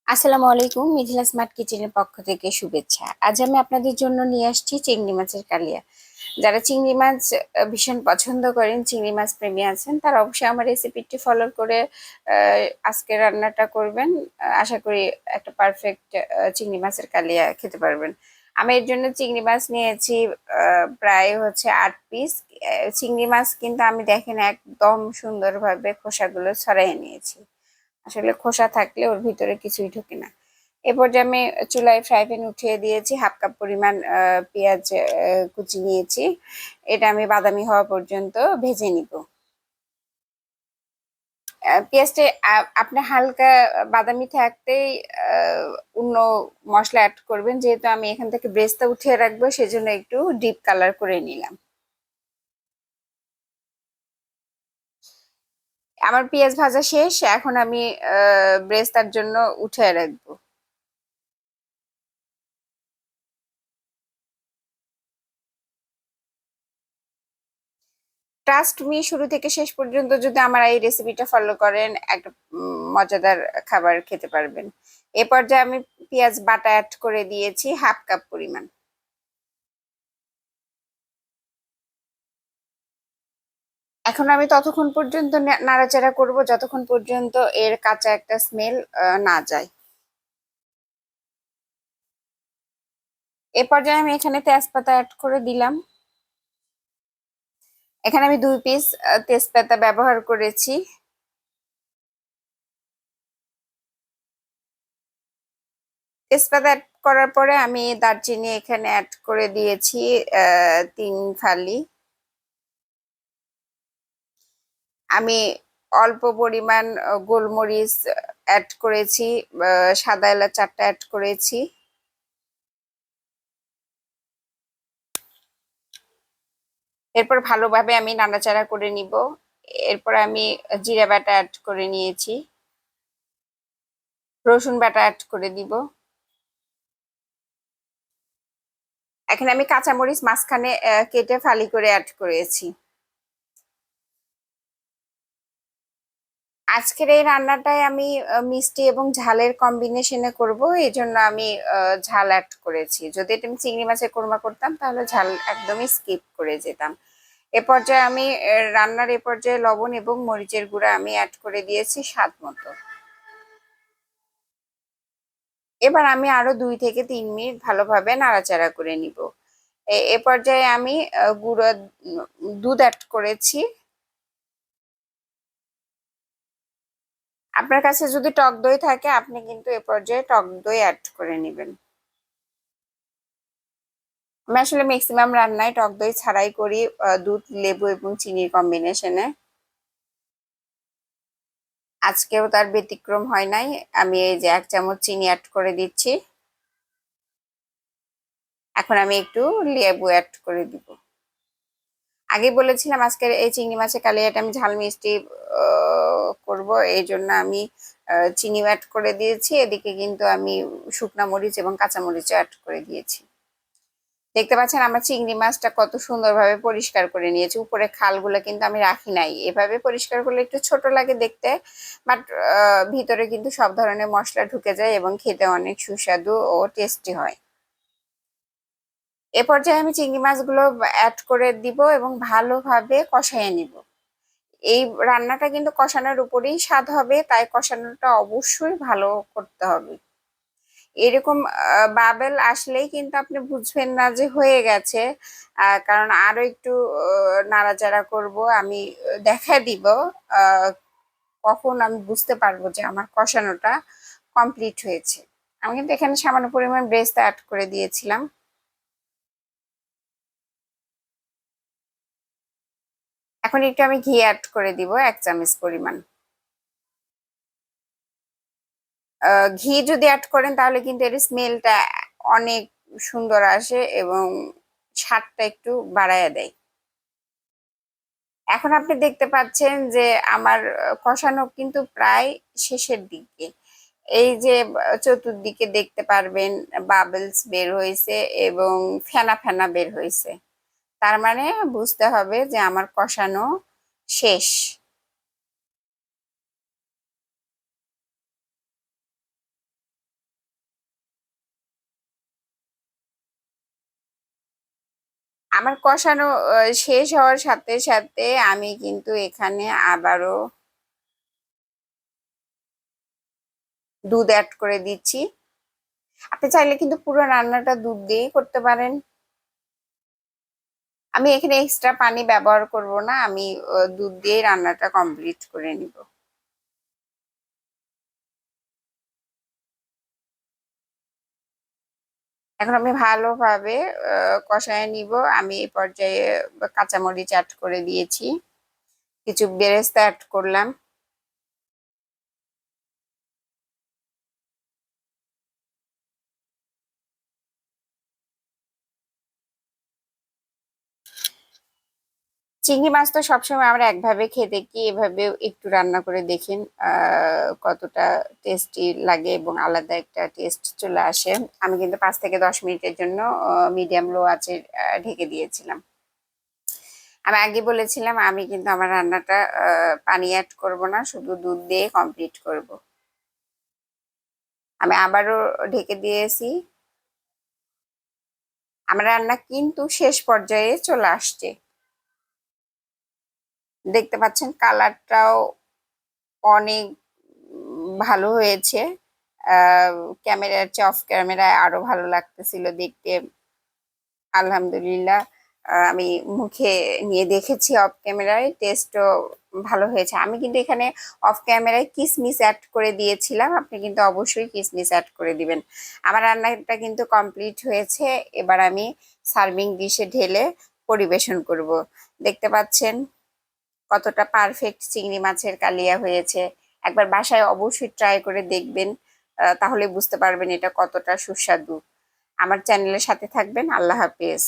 আসসালামু আলাইকুম, মিথিলা স্মার্ট কিচেনের পক্ষ থেকে শুভেচ্ছা। আজ আমি আপনাদের জন্য নিয়ে আসছি চিংড়ি মাছের কালিয়া। যারা চিংড়ি মাছ ভীষণ পছন্দ করেন, চিংড়ি মাছ প্রেমী আছেন, তারা অবশ্যই আমার রেসিপিটি ফলো করে আজকে রান্নাটা করবেন। আশা করি একটা পারফেক্ট চিংড়ি মাছের কালিয়া খেতে পারবেন। আমি এর জন্য চিংড়ি মাছ নিয়েছি প্রায় হচ্ছে 8 পিস। চিংড়ি মাছ কিন্তু আমি দেখেন একদম সুন্দরভাবে খোসাগুলো ছড়াই নিয়েছি। আসলে খোসা থাকলে ওর ভিতরে কিছুই ঢোকে না। এরপর যে আমি চুলায় ফ্রাই প্যান উঠিয়ে দিয়েছি, 1/2 কাপ পরিমাণ পেঁয়াজ কুচি নিয়েছি। এটা আমি বাদামি হওয়া পর্যন্ত ভেজে নিব। পেঁয়াজটা আপনি হালকা বাদামি থাকতেই অন্য মশলা অ্যাড করবেন। যেহেতু আমি এখান থেকে ব্রেস্তা উঠিয়ে রাখবো, সেজন্য একটু ডিপ কালার করে নিলাম। আমার পেঁয়াজ ভাজা শেষ, এখন আমি ব্রেস্তার জন্য উঠিয়ে রাখবো। ট্রাস্ট মি, শুরু থেকে শেষ পর্যন্ত যদি আমার এই রেসিপিটা ফলো করেন, একটা মজাদার খাবার খেতে পারবেন। এ পর্যায়ে আমি পেঁয়াজ বাটা অ্যাড করে দিয়েছি 1/2 কাপ পরিমাণ। এখন আমি ততক্ষণ পর্যন্ত নাড়াচাড়া করব যতক্ষণ পর্যন্ত এর কাঁচা একটা স্মেল না যায়। এ পর্যায়ে আমি এখানে তেজপাতা অ্যাড করে দিলাম। এখানে আমি 2 পিস তেজপাতা ব্যবহার করেছি। তেজপাতা অ্যাড করার পরে আমি দারচিনি এখানে অ্যাড করে দিয়েছি 3 ফালি। আমি অল্প পরিমাণ গোলমরিচ অ্যাড করেছি, সাদা এলাচ 4টা অ্যাড করেছি। এরপর ভালোভাবে আমি নাড়াচাড়া করে নিব। এরপর আমি জিরা বাটা অ্যাড করে নিয়েছি, রসুন বাটা অ্যাড করে দিব। এখানে আমি কাঁচামরিচ মাঝখানে কেটে ফালি করে অ্যাড করেছি। আজকের এই রান্নাটায় আমি মিষ্টি এবং ঝালের কম্বিনেশনে করব, এই জন্য আমি ঝাল অ্যাড করেছি। যদি এটা আমি চিংড়ি মাছের কোরমা করতাম তাহলে ঝাল একদমই স্কিপ করে যেতাম। এ পর্যায়ে আমি রান্নার এ পর্যায়ে লবণ এবং মরিচের গুঁড়া আমি অ্যাড করে দিয়েছি স্বাদ মতো। এবার আমি আরো 2 থেকে 3 মিনিট ভালোভাবে নাড়াচাড়া করে নিব। এ পর্যায়ে আমি গুঁড়ো দুধ অ্যাড করেছি। আপনার কাছে যদি টক দই থাকে, আপনি কিন্তু এ পর্যায়ে টক দই অ্যাড করে নেবেন। আমি আসলে ম্যাক্সিমাম রান্নায় টক দই ছাড়াই করি, দুধ, লেবু এবং চিনির কম্বিনেশনে। আজকেও তার ব্যতিক্রম হয় নাই। আমি এই যে 1 চামচ চিনি অ্যাড করে দিচ্ছি। এখন আমি একটু লেবু অ্যাড করে দিব। আগে বলেছিলাম আজকের এই চিংড়ি মাছের কালিয়াটা আমি ঝাল মিষ্টি করব, এই জন্য আমি চিনি অ্যাড করে দিয়েছি। এদিকে কিন্তু আমি শুকনা মরিচ এবং কাঁচা মরিচ অ্যাড করে দিয়েছি। দেখতে পাচ্ছেন আমার চিংড়ি মাছটা কত সুন্দরভাবে পরিষ্কার করে নিয়েছি। উপরে খালগুলো কিন্তু আমি রাখি নাই, এভাবে পরিষ্কার করলে একটু ছোট লাগে দেখতে, বাট ভিতরে কিন্তু সব ধরনের মশলা ঢুকে যায় এবং খেতে অনেক সুস্বাদু ও টেস্টি হয়। এ পর্যায়ে আমি চিংড়ি মাছগুলো অ্যাড করে দিব এবং ভালোভাবে কষাইয়ে নিব। এই রান্নাটা কিন্তু কষানোর উপরেই স্বাদ হবে, তাই কষানোটা অবশ্যই ভালো করতে হবে। এরকম বাবেল আসলেই কিন্তু আপনি বুঝবেন না যে হয়ে গেছে, কারণ আরো একটু নাড়াচাড়া করব আমি। দেখা দিব আহ কখন আমি বুঝতে পারবো যে আমার কষানোটা কমপ্লিট হয়েছে। আমি কিন্তু এখানে সামান্য পরিমাণ ব্রেস্তা অ্যাড করে দিয়েছিলাম। এখন একটু আমি ঘি অ্যাড করে দিব 1 চামচ পরিমাণ। ঘি যদি অ্যাড করেন তাহলে কিন্তু এর স্মেলটা অনেক সুন্দর আসে এবং স্বাদটা একটু বাড়ায় দেয়। এখন আপনি দেখতে পাচ্ছেন যে আমার কষানো কিন্তু প্রায় শেষের দিকে। এই যে চতুর্দিকে দেখতে পারবেন বাবলস বের হয়েছে এবং ফেনা ফেনা বের হয়েছে, তার মানে বুঝতে হবে যে আমার কষানো শেষ। আমার কষানো শেষ হওয়ার সাথে সাথে আমি কিন্তু এখানে আবারও দুধ অ্যাড করে দিচ্ছি। আপনি চাইলে কিন্তু পুরো রান্নাটা দুধ দিয়েই করতে পারেন। আমি এখানে এক্সট্রা পানি ব্যবহার করব না, আমি দুধ দিয়েই রান্নাটা কমপ্লিট করে নিব। এখন আমি ভালোভাবে কষায় নিব। আমি এই পর্যায়ে কাঁচামরিচ অ্যাড করে দিয়েছি, কিছু বেরেস্তা অ্যাড করলাম। চিংড়ি মাছ তো সবসময় আমরা একভাবে খেয়ে দেখি, এভাবে একটু রান্না করে দেখেন কতটা টেস্টি লাগে এবং আলাদা একটা টেস্ট চলে আসে। আমি কিন্তু 5 থেকে 10 মিনিটের জন্য মিডিয়াম লো আঁচে ঢেকে দিয়েছিলাম। আমি আগে বলেছিলাম আমি কিন্তু আমার রান্নাটা পানি অ্যাড করব না, শুধু দুধ দিয়ে কমপ্লিট করব। আমি আবারও ঢেকে দিয়েছি। আমার রান্না কিন্তু শেষ পর্যায়ে চলে আসছে। দেখতে পাচ্ছেন কালারটাও অনেক ভালো হয়েছে। ক্যামেরার চেয়ে অফ ক্যামেরায় আরো ভালো লাগতেছিল দেখতে। আলহামদুলিল্লাহ, আমি মুখে নিয়ে দেখেছি অফ ক্যামেরায়, টেস্টও ভালো হয়েছে। আমি কিন্তু এখানে অফ ক্যামেরায় কিসমিস অ্যাড করে দিয়েছিলাম, আপনি কিন্তু অবশ্যই কিসমিস অ্যাড করে দিবেন। আমার রান্নাটা কিন্তু কমপ্লিট হয়েছে। এবার আমি সার্ভিং ডিশে ঢেলে পরিবেশন করব। দেখতে পাচ্ছেন কতটা পারফেক্ট চিংড়ি মাছের কালিয়া হয়েছে। একবার বাসায় অবশ্যই ট্রাই করে দেখবেন, তাহলে বুঝতে পারবেন এটা কতটা সুস্বাদু। আমার চ্যানেলের সাথে থাকবেন। আল্লাহ হাফেজ।